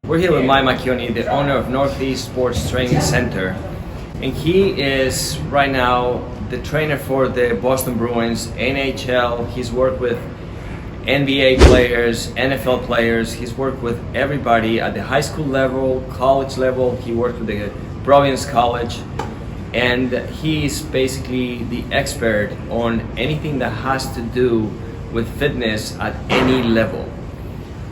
We're here with Mike Macchioni, the owner of Northeast Sports Training Center, and he is right now the trainer for the Boston Bruins, NHL. He's worked with NBA players, NFL players. He's worked with everybody at the high school level, college level. He worked with the Providence College, and he's basically the expert on anything that has to do with fitness at any level.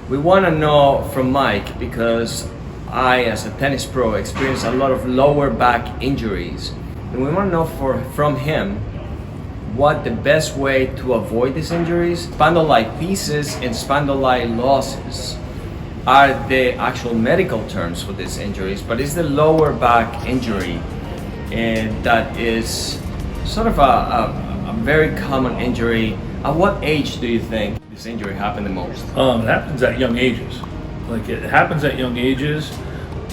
We want to know from Mike, because I, as a tennis pro, experience a lot of lower back injuries, and we want to know from him what the best way to avoid these injuries. Spondylitis and spondylosis are the actual medical terms for these injuries, but it's the lower back injury, and that is sort of a very common injury. At what age do you think this injury happened the most? It happens at young ages. Like, it happens at young ages,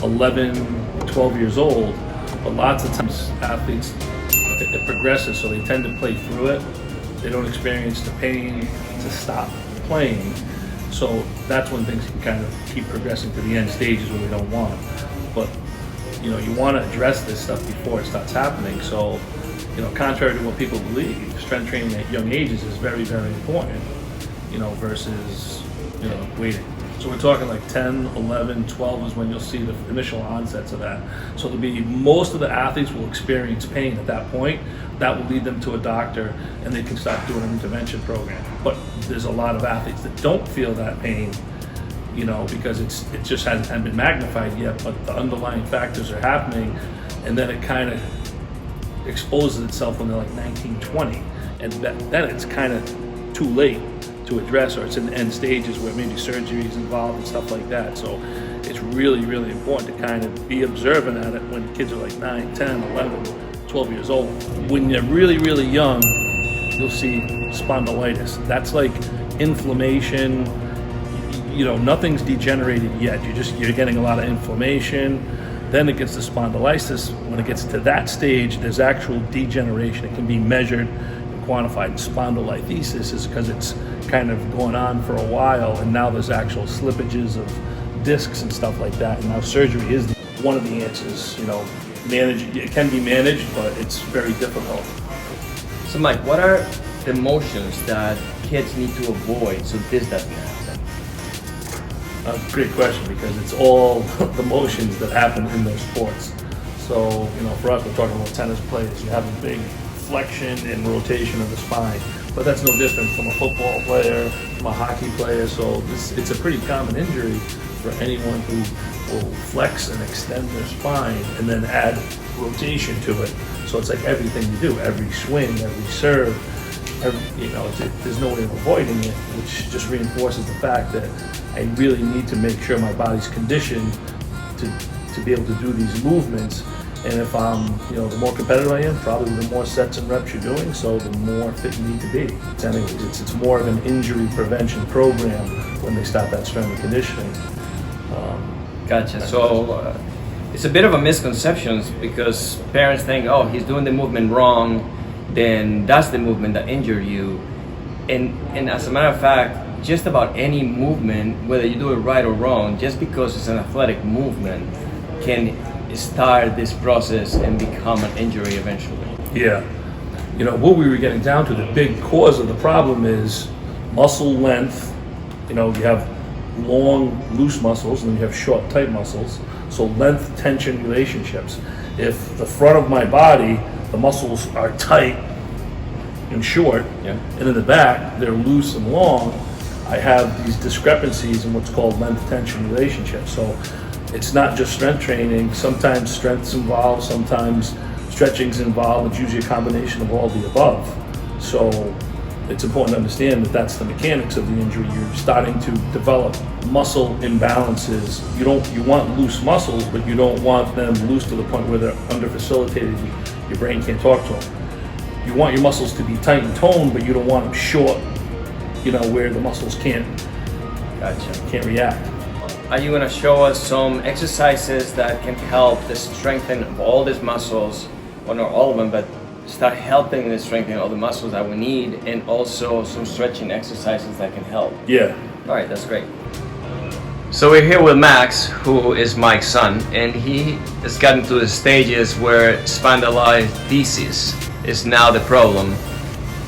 11, 12 years old, but lots of times athletes, it progresses, so they tend to play through it. They don't experience the pain to stop playing. So that's when things can kind of keep progressing to the end stages where we don't want. But, you know, you want to address this stuff before it starts happening. So, you know, contrary to what people believe, strength training at young ages is very, very important, you know, versus, you know, waiting. So we're talking like 10, 11, 12 is when you'll see the initial onsets of that. So most of the athletes will experience pain at that point. That will lead them to a doctor, and they can start doing an intervention program. But there's a lot of athletes that don't feel that pain, you know, because it just hasn't been magnified yet, but the underlying factors are happening, and then it kind of exposes itself when they're like 19, 20, and then it's kind of too late to address, or it's in the end stages where maybe surgery is involved and stuff like that. So it's really, really important to kind of be observant at it when kids are like 9, 10, 11, 12 years old. When they're really, really young, you'll see spondylitis. That's like inflammation. You know, nothing's degenerated yet. You're getting a lot of inflammation. Then it gets to spondylitis. When it gets to that stage, there's actual degeneration. It can be measured and quantified. Spondylitis is because it's kind of going on for a while, and now there's actual slippages of discs and stuff like that. And now surgery is one of the answers. You know, it can be managed, but it's very difficult. So Mike, what are the motions that kids need to avoid so this doesn't happen? Great question, because it's all the motions that happen in those sports. So, you know, for us, we're talking about tennis players. You have a big flexion and rotation of the spine, but that's no different from a football player, from a hockey player. So it's a pretty common injury for anyone who will flex and extend their spine and then add rotation to it. So it's like everything you do, every swing, every serve, there's no way of avoiding it, which just reinforces the fact that I really need to make sure my body's conditioned to be able to do these movements. And if I'm, you know, the more competitive I am, probably the more sets and reps you're doing, so the more fit you need to be. Anyways, it's more of an injury prevention program when they start that strength and conditioning. Gotcha. So it's a bit of a misconception, because parents think, oh, he's doing the movement wrong, then that's the movement that injured you. And as a matter of fact, just about any movement, whether you do it right or wrong, just because it's an athletic movement, can start this process and become an injury eventually. Yeah. You know, what we were getting down to, the big cause of the problem is muscle length. You know, you have long, loose muscles, and then you have short, tight muscles. So length-tension relationships. If the front of my body, the muscles are tight and short, and in the back, they're loose and long, I have these discrepancies in what's called length-tension relationships. So it's not just strength training. Sometimes strength's involved, sometimes stretching's involved. It's usually a combination of all the above. So it's important to understand that that's the mechanics of the injury. You're starting to develop muscle imbalances. You want loose muscles, but you don't want them loose to the point where they're under-facilitated. Your brain can't talk to them. You want your muscles to be tight and toned, but you don't want them short, you know, where the muscles can't react. Are you going to show us some exercises that can help the strengthen of all these muscles, well, not all of them, but start helping the strengthening all the muscles that we need, and also some stretching exercises that can help? Yeah. All right, that's great. So we're here with Max, who is Mike's son, and he has gotten to the stages where spondylolisthesis is now the problem.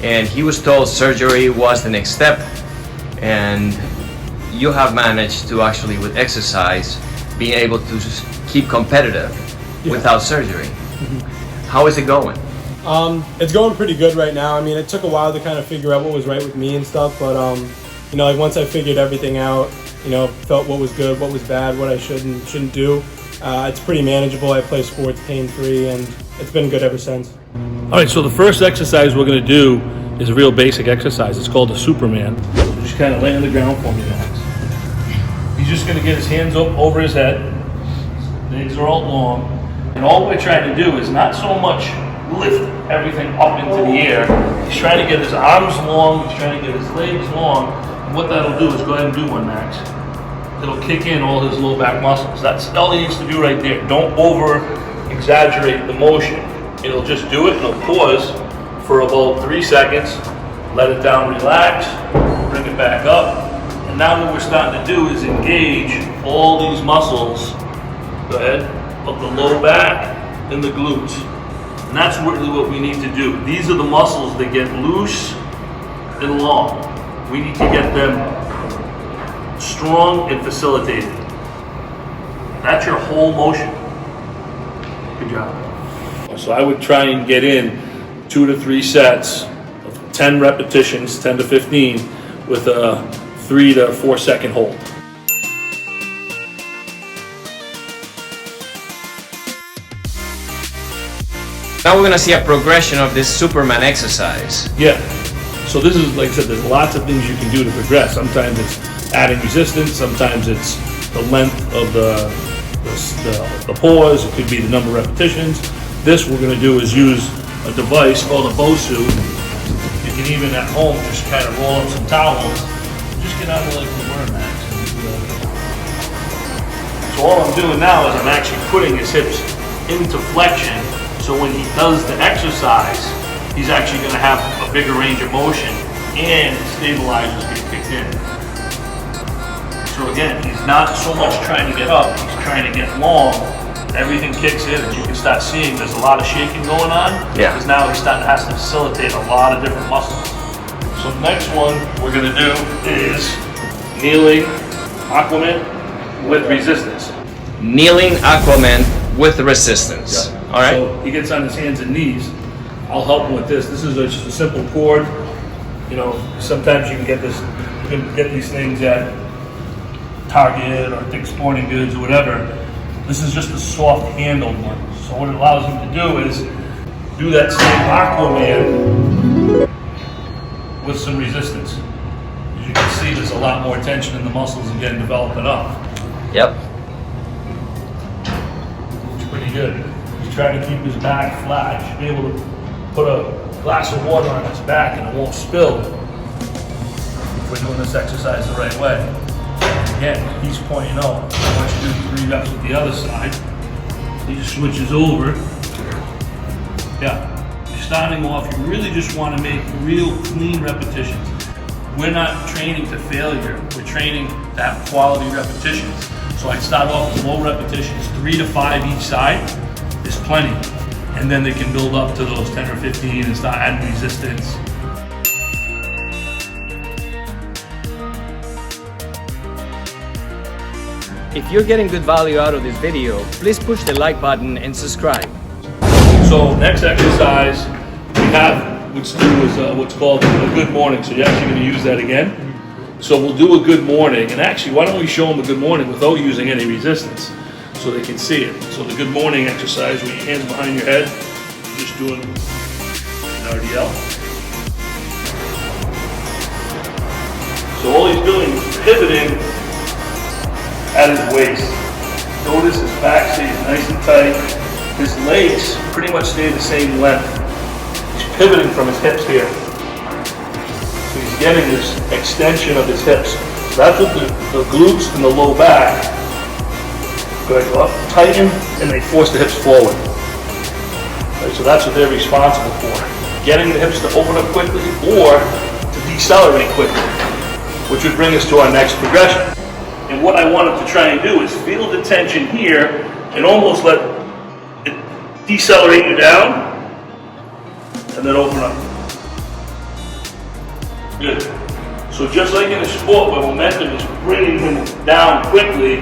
And he was told surgery was the next step, and you have managed to actually, with exercise, be able to keep competitive without surgery. How is it going? It's going pretty good right now. I mean, it took a while to kind of figure out what was right with me and stuff, but you know, like once I figured everything out, you know, felt what was good, what was bad, what I should and shouldn't do, it's pretty manageable. I play sports pain-free, and it's been good ever since. All right, so the first exercise we're going to do is a real basic exercise. It's called the Superman. Just kind of lay on the ground for me, Max. He's just going to get his hands up over his head. Legs are all long. And all we're trying to do is not so much lift everything up into the air. He's trying to get his arms long. He's trying to get his legs long. And what that'll do is, go ahead and do one, Max. It'll kick in all his low back muscles. That's all he needs to do right there. Don't over-exaggerate the motion. It'll just do it, and it'll pause for about 3 seconds, let it down, relax, bring it back up. And now what we're starting to do is engage all these muscles, go ahead, of the low back and the glutes. And that's really what we need to do. These are the muscles that get loose and long. We need to get them strong and facilitated. That's your whole motion. Good job. So I would try and get in 2 to 3 sets of 10 repetitions, 10 to 15, with a 3 to 4 second hold. Now we're gonna see a progression of this Superman exercise. Yeah. So this is, like I said, there's lots of things you can do to progress. Sometimes it's adding resistance, sometimes it's the length of the pause, it could be the number of repetitions. This we're going to do is use a device called a BOSU. You can even at home just kind of roll up some towels. Just get out of like the worm, Max. So all I'm doing now is I'm actually putting his hips into flexion, so when he does the exercise, he's actually going to have a bigger range of motion and stabilizers get kicked in. So again, he's not so much trying to get up, he's trying to get long. Everything kicks in, and you can start seeing there's a lot of shaking going on. Yeah. Because now has to facilitate a lot of different muscles. So the next one we're going to do is kneeling Aquaman with resistance. Kneeling Aquaman with resistance. Yeah. All right. So he gets on his hands and knees. I'll help him with this. This is just a simple cord. You know, sometimes you can get this, you can get these things at Target or Dick's Sporting Goods or whatever. This is just a soft handled one. So what it allows him to do is do that same Aquaman with some resistance. As you can see, there's a lot more tension in the muscles again developing up. Yep. It's pretty good. He's trying to keep his back flat. He should be able to put a glass of water on his back and it won't spill if we're doing this exercise the right way. Again, he's pointing out. I want you to do 3 reps with the other side. He just switches over. Yeah. You're starting off, you really just want to make real clean repetitions. We're not training to failure. We're training to have quality repetitions. So I start off with low repetitions, 3 to 5 each side is plenty. And then they can build up to those 10 or 15 and start adding resistance. If you're getting good value out of this video, please push the like button and subscribe. So next exercise we have, which is what's called a good morning. So you're actually going to use that again. So we'll do a good morning. And actually, why don't we show them a good morning without using any resistance so they can see it. So the good morning exercise with your hands behind your head, just doing an RDL. So all he's doing is pivoting at his waist. Notice his back stays nice and tight. His legs pretty much stay the same length. He's pivoting from his hips here. So he's getting this extension of his hips. So that's what the glutes and the low back go up, tighten, and they force the hips forward. Right, so that's what they're responsible for. Getting the hips to open up quickly or to decelerate quickly, which would bring us to our next progression. And what I wanted to try and do is feel the tension here and almost let it decelerate you down and then open up. Good. So just like in a sport where momentum is bringing him down quickly,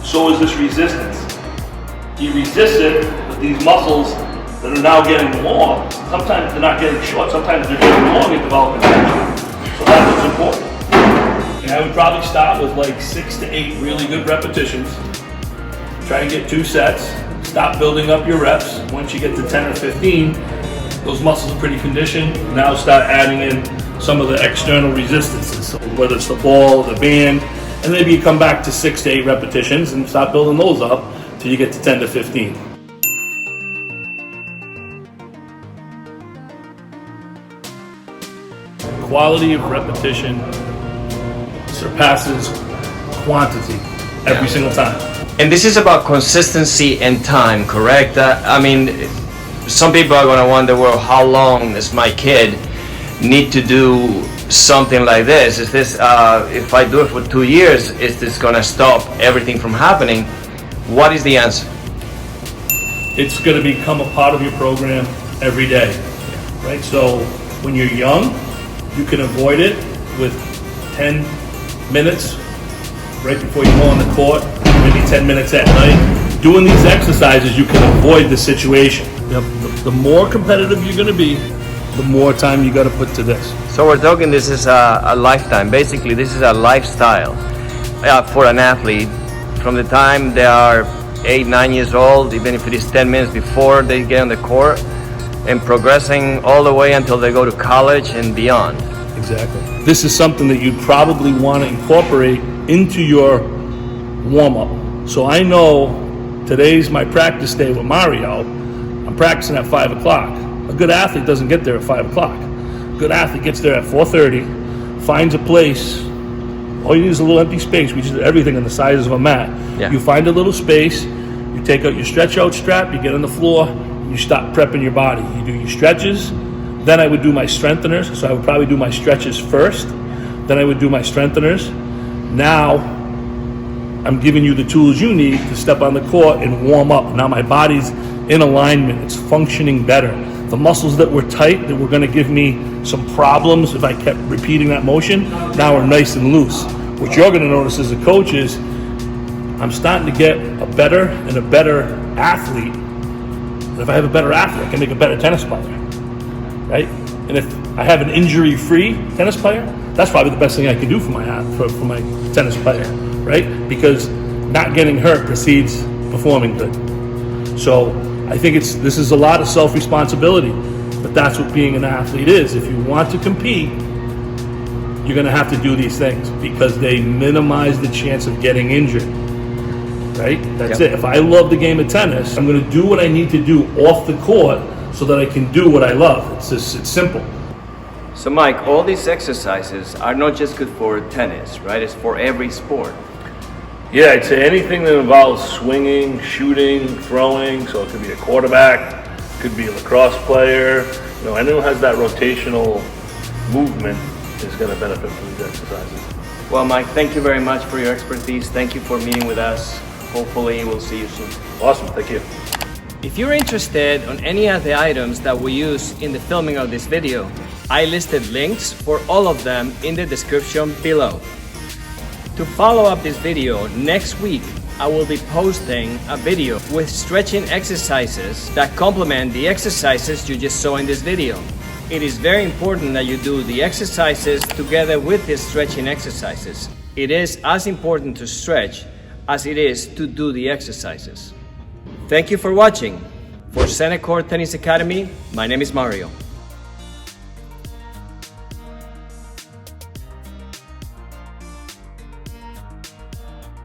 so is this resistance. You resist it with these muscles that are now getting long. Sometimes they're not getting short, sometimes they're getting long in development tension. So that's what's important. And I would probably start with like 6 to 8 really good repetitions. Try and get 2 sets. Stop building up your reps. Once you get to 10 or 15, those muscles are pretty conditioned. Now start adding in some of the external resistances, so whether it's the ball, the band, and maybe you come back to 6 to 8 repetitions and start building those up till you get to 10 to 15. Quality of repetition surpasses quantity every single time. And this is about consistency and time, correct? I mean, some people are going to wonder, well, how long does my kid need to do something like this? Is this, if I do it for 2 years, is this going to stop everything from happening? What is the answer? It's going to become a part of your program every day, right? So when you're young, you can avoid it with 10 minutes right before you go on the court, maybe 10 minutes at night. Doing these exercises, you can avoid the situation. Yep. The more competitive you're going to be, the more time you got to put to this. So we're talking, this is a lifetime. Basically, this is a lifestyle for an athlete from the time they are 8, 9 years old, even if it is 10 minutes before they get on the court, and progressing all the way until they go to college and beyond. Exactly. This is something that you'd probably want to incorporate into your warm-up. So I know today's my practice day with Mario. I'm practicing at 5 o'clock. A good athlete doesn't get there at 5 o'clock. A good athlete gets there at 4:30, finds a place. All you need is a little empty space. We just did everything on the size of a mat. Yeah. You find a little space, you take out your stretch out strap, you get on the floor, you start prepping your body. You do your stretches, then I would do my strengtheners. So I would probably do my stretches first, then I would do my strengtheners. Now, I'm giving you the tools you need to step on the court and warm up. Now my body's in alignment, it's functioning better. The muscles that were tight, that were gonna give me some problems if I kept repeating that motion, now are nice and loose. What you're gonna notice as a coach is, I'm starting to get a better and a better athlete. And if I have a better athlete, I can make a better tennis player, right? And if I have an injury-free tennis player, that's probably the best thing I can do for my tennis player, right? Because not getting hurt precedes performing good. So I think this is a lot of self-responsibility, but that's what being an athlete is. If you want to compete, you're gonna have to do these things because they minimize the chance of getting injured, right? That's it. If I love the game of tennis, I'm gonna do what I need to do off the court so that I can do what I love. It's simple. So Mike, all these exercises are not just good for tennis, right? It's for every sport. Yeah, I'd say anything that involves swinging, shooting, throwing, so it could be a quarterback, could be a lacrosse player, anyone who has that rotational movement is going to benefit from these exercises. Well, Mike, thank you very much for your expertise. Thank you for meeting with us. Hopefully, we'll see you soon. Awesome, thank you. If you're interested on any of the items that we use in the filming of this video, I listed links for all of them in the description below. To follow up this video, next week I will be posting a video with stretching exercises that complement the exercises you just saw in this video. It is very important that you do the exercises together with the stretching exercises. It is as important to stretch as it is to do the exercises. Thank you for watching. For Center Court Tennis Academy, my name is Mario.